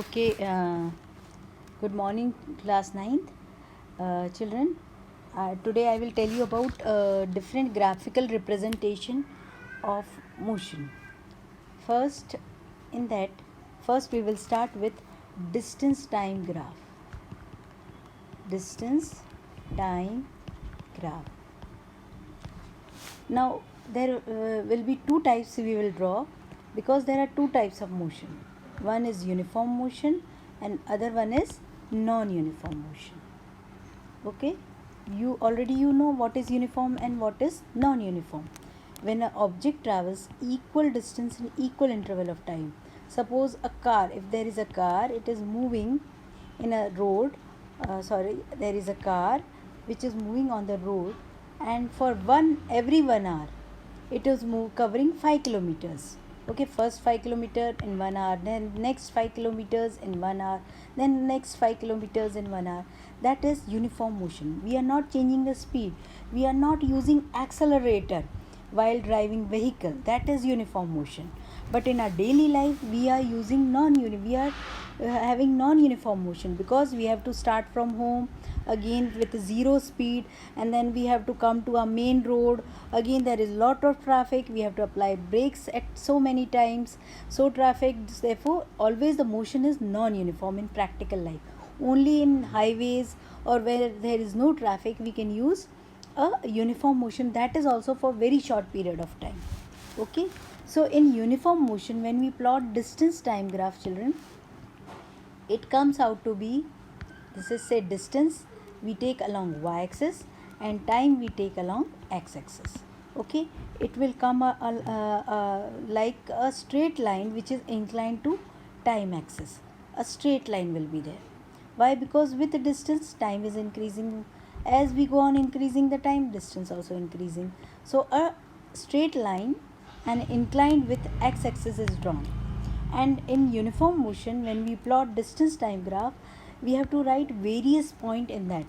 Okay, good morning, class 9th. Children. Today I will tell you about different graphical representation of motion. First, in that, first we will start with distance time graph. Distance time graph. Now, there will be two types we will draw because there are two types of motion. One is uniform motion and other one is non-uniform motion. Okay, you already know what is uniform and what is non-uniform. When an object travels equal distance in equal interval of time, suppose a car, if there is a car, it is moving in a road, there is a car which is moving on the road, and for every 1 hour it is covering 5 kilometers. Okay, first 5 kilometer in 1 hour, then next 5 kilometers in 1 hour, then next 5 kilometers in 1 hour. That is uniform motion. We are not changing the speed, we are not using accelerator while driving vehicle. That is uniform motion. But in our daily life we are using having non-uniform motion because we have to start from home again with zero speed, and then we have to come to a main road. Again there is lot of traffic, we have to apply brakes at so many times. So traffic, therefore always the motion is non-uniform in practical life. Only in highways or where there is no traffic we can use a uniform motion, that is also for very short period of time. Okay, so in uniform motion, when we plot distance time graph, children, it comes out to be, this is say distance we take along y-axis and time we take along x-axis. Okay, it will come like a straight line which is inclined to time axis. A straight line will be there. Why? Because with the distance time is increasing. As we go on increasing the time, distance also increasing. So a straight line and inclined with x-axis is drawn. And in uniform motion, when we plot distance time graph, we have to write various point in that.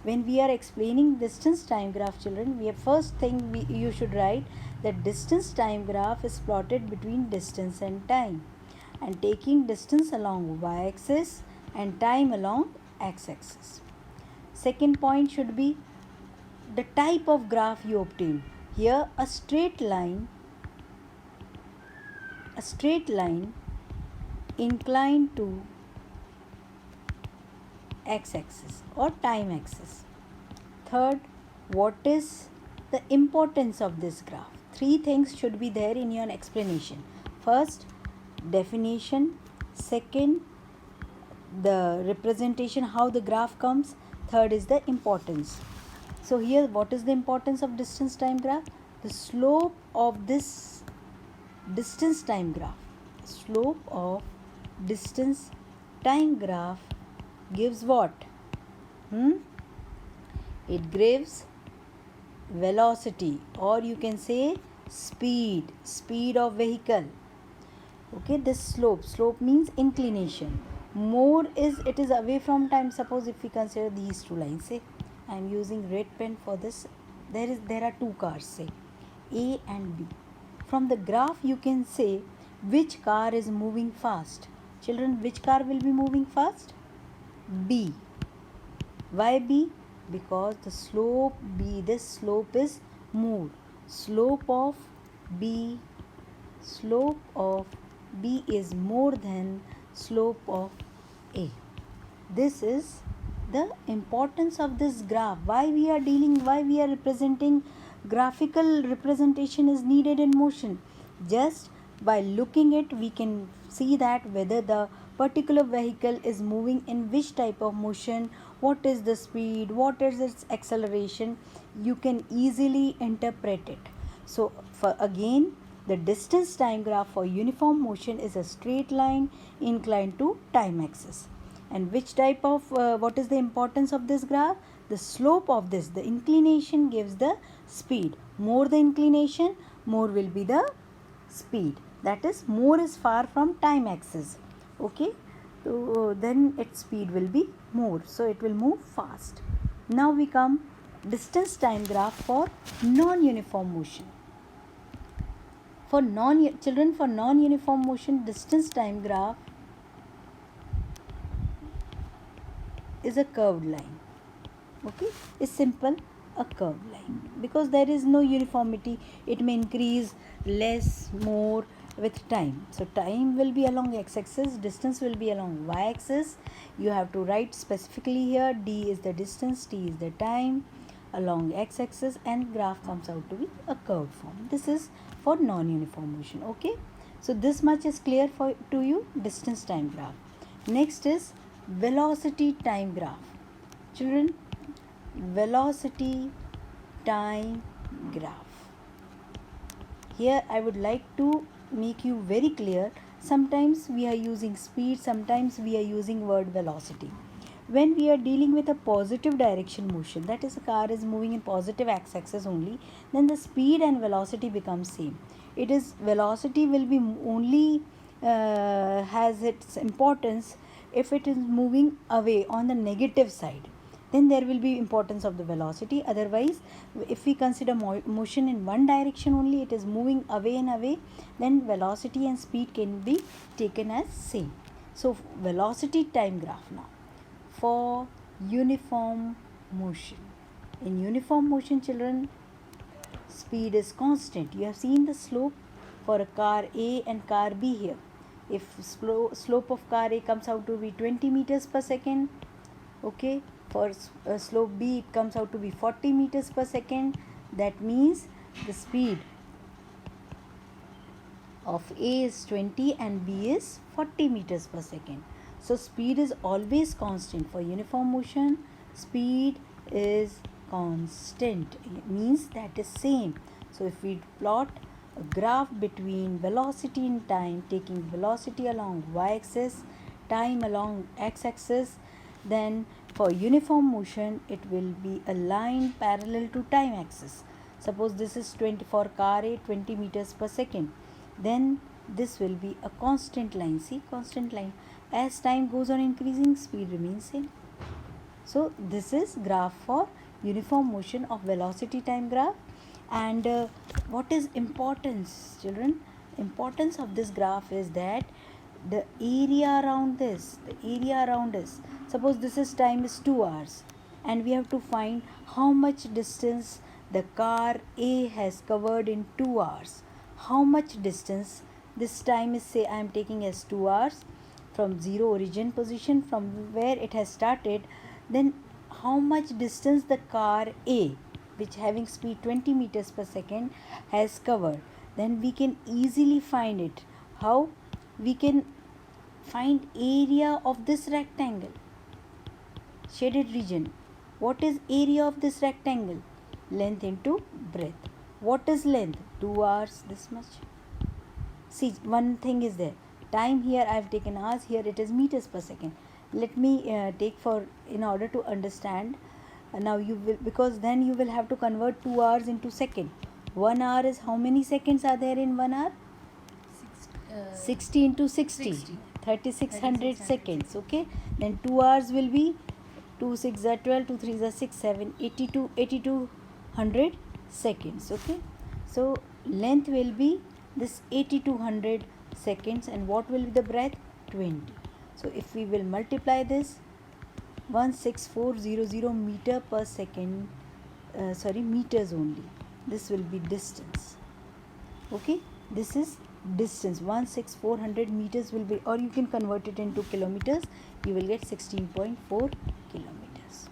When we are explaining distance time graph, children, first thing you should write that distance time graph is plotted between distance and time, and taking distance along y-axis and time along x-axis. Second point should be the type of graph you obtain. Here a straight line inclined to x-axis or time axis. Third, what is the importance of this graph? Three things should be there in your explanation. First, definition. Second, the representation, how the graph comes. Third is the importance. So here, what is the importance of distance time graph? The slope of this distance time graph. Slope of distance time graph gives what? It gives velocity, or you can say speed of vehicle. Okay, this slope means inclination. More is, it is away from time. Suppose if we consider these two lines, say I am using red pen for this. There are two cars, say A and B. From the graph you can say which car is moving fast. Children, which car will be moving fast? B. Why B? Because the slope B, this slope is more. Slope of B is more than slope of A. This is the importance of this graph. Why we are representing, graphical representation is needed in motion. Just by looking it, we can see that whether the particular vehicle is moving in which type of motion, what is the speed, what is its acceleration. You can easily interpret it. So for again, the distance time graph for uniform motion is a straight line inclined to time axis. And which type of, what is the importance of this graph? The slope of this, the inclination gives the speed. More the inclination, more will be the speed. That is, more is far from time axis. Okay, so then its speed will be more, so it will move fast. Now we come distance time graph for non-uniform motion. For non-uniform motion, distance time graph is a curved line. Okay, it's simple, a curved line, because there is no uniformity. It may increase less, more with time. So time will be along x-axis, distance will be along y-axis. You have to write specifically here, d is the distance, t is the time along x-axis, and graph comes out to be a curved form. This is for non-uniform motion. Okay, so this much is clear for to you, distance time graph. Next is velocity time graph. Children, velocity time graph. Here I would like to make you very clear. Sometimes we are using speed, sometimes we are using word velocity. When we are dealing with a positive direction motion, that is, a car is moving in positive x-axis only, then the speed and velocity become same. It is velocity will be only has its importance if it is moving away on the negative side, then there will be importance of the velocity. Otherwise, if we consider motion in one direction only, it is moving away and away, then velocity and speed can be taken as same. So velocity time graph now for uniform motion. In uniform motion, children, speed is constant. You have seen the slope for a car A and car B here. If slope of car A comes out to be 20 meters per second, okay, for slope B it comes out to be 40 meters per second. That means the speed of A is 20 and B is 40 meters per second. So speed is always constant. For uniform motion, speed is constant. It means that is same. So if we plot a graph between velocity and time, taking velocity along y-axis, time along x-axis, then for uniform motion it will be a line parallel to time axis. Suppose this is 20 for car A, 20 meters per second, then this will be a constant line. See, constant line. As time goes on increasing, speed remains same. So this is graph for uniform motion of velocity time graph. And what is importance, children? Importance of this graph is that the area around this, suppose this is time is 2 hours, and we have to find how much distance the car A has covered in 2 hours. How much distance this time is, say I am taking as 2 hours from zero origin position from where it has started, then how much distance the car A, which having speed 20 meters per second, has covered, then we can easily find it. How? We can find area of this rectangle, shaded region. What is area of this rectangle? Length into breadth. What is length? 2 hours, this much. See, one thing is there. Time here I have taken hours, here it is meters per second. Let me take for, in order to understand, now you will, because then you will have to convert 2 hours into second. 1 hour is how many seconds are there in 1 hour? 60 into 60. 3600 seconds. Okay, then 2 hours will be 2 6 are 12, 2 3 are 6 7 8200 seconds. Okay, so length will be this 8200 seconds, and what will be the breadth? 20. So if we will multiply this, 16400 meter per second, meters only, this will be distance. Okay, this is distance. 16400 meters will be, or you can convert it into kilometers, you will get 16.4 kilometers.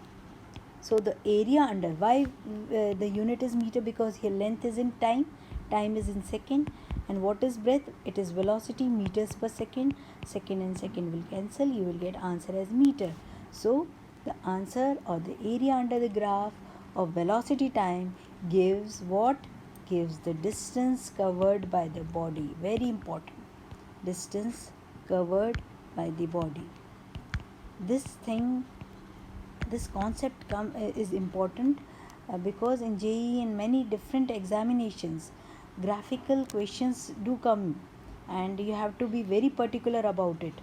So the area under, why the unit is meter? Because here length is in time, time is in second, and what is breadth? It is velocity, meters per second. Second and second will cancel, you will get answer as meter. So the answer or the area under the graph of velocity time gives what? Gives the distance covered by the body. Very important. Distance covered by the body. This thing, this concept is important because in JEE and many different examinations, graphical questions do come, and you have to be very particular about it.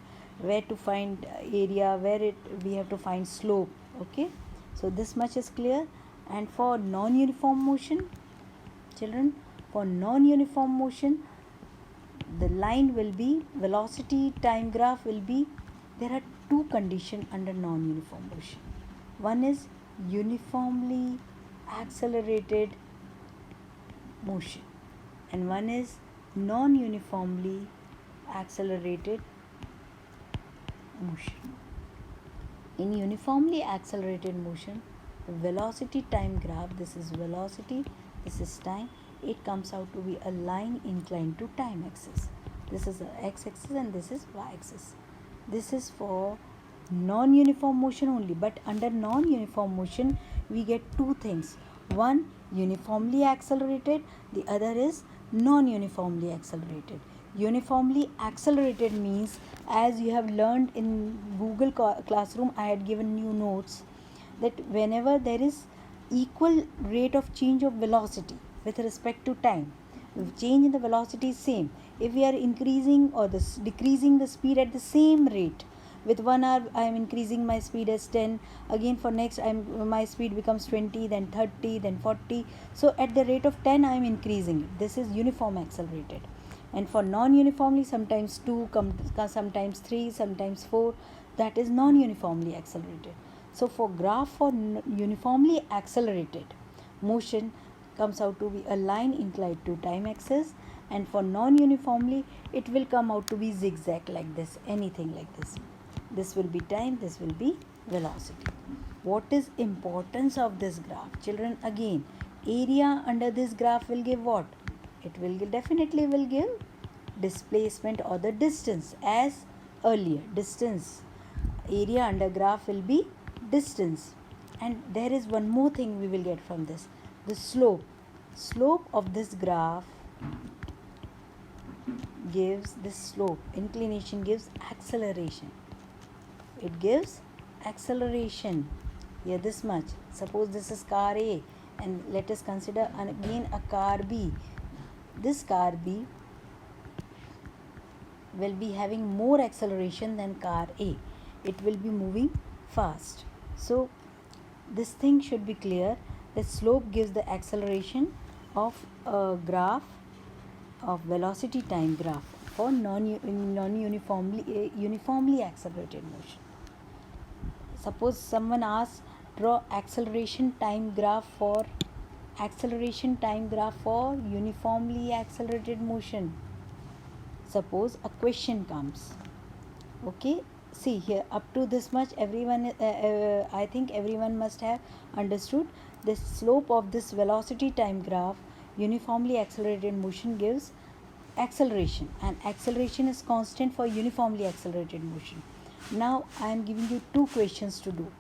Where to find area, where we have to find slope. Okay, so this much is clear. And for non-uniform motion, children, for non-uniform motion, the line will be, velocity time graph will be, there are two conditions under non-uniform motion. One is uniformly accelerated motion and one is non-uniformly accelerated motion. In uniformly accelerated motion, the velocity time graph, this is velocity, this is time, it comes out to be a line inclined to time axis. This is the x-axis and this is y-axis. This is for non-uniform motion only, but under non-uniform motion we get two things. One, uniformly accelerated, the other is non-uniformly accelerated. Uniformly accelerated means, as you have learned in Google Classroom, I had given you notes that whenever there is equal rate of change of velocity with respect to time, change in the velocity is same. If we are increasing or decreasing the speed at the same rate, with 1 hour I am increasing my speed as 10, again for next my speed becomes 20, then 30, then 40. So at the rate of 10 I am increasing it. This is uniform accelerated. And for non-uniformly, sometimes 2, sometimes 3, sometimes 4, that is non-uniformly accelerated. So for graph for uniformly accelerated motion comes out to be a line inclined to time axis, and for non-uniformly it will come out to be zigzag like this, anything like this. This will be time, this will be velocity. What is importance of this graph? Children, again, area under this graph will give what? It will definitely will give displacement or the distance as earlier. Distance, area under graph will be distance. And there is one more thing we will get from this, the slope. Slope of this graph gives this slope, inclination gives acceleration. It gives acceleration. Here this much. Suppose this is car A and let us consider again a car B. This car B will be having more acceleration than car A. It will be moving fast. So this thing should be clear. The slope gives the acceleration of a graph of velocity time graph for uniformly accelerated motion. Suppose someone asks, draw acceleration time graph for uniformly accelerated motion. Suppose a question comes. Okay, see here, up to this much everyone, I think everyone must have understood the slope of this velocity time graph. Uniformly accelerated motion gives acceleration, and acceleration is constant for uniformly accelerated motion. Now I am giving you two questions to do.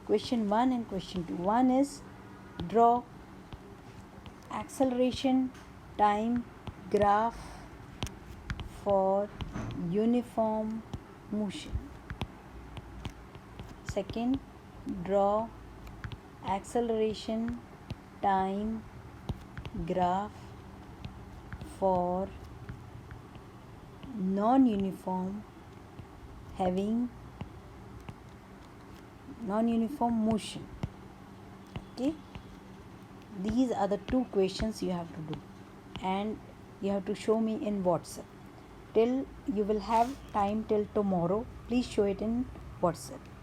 Question 1 and question 2. One is, draw acceleration time graph for uniform motion. Second, draw acceleration time graph for non-uniform motion. Okay, these are the two questions you have to do, and you have to show me in WhatsApp. Till you will have time till tomorrow, please show it in WhatsApp.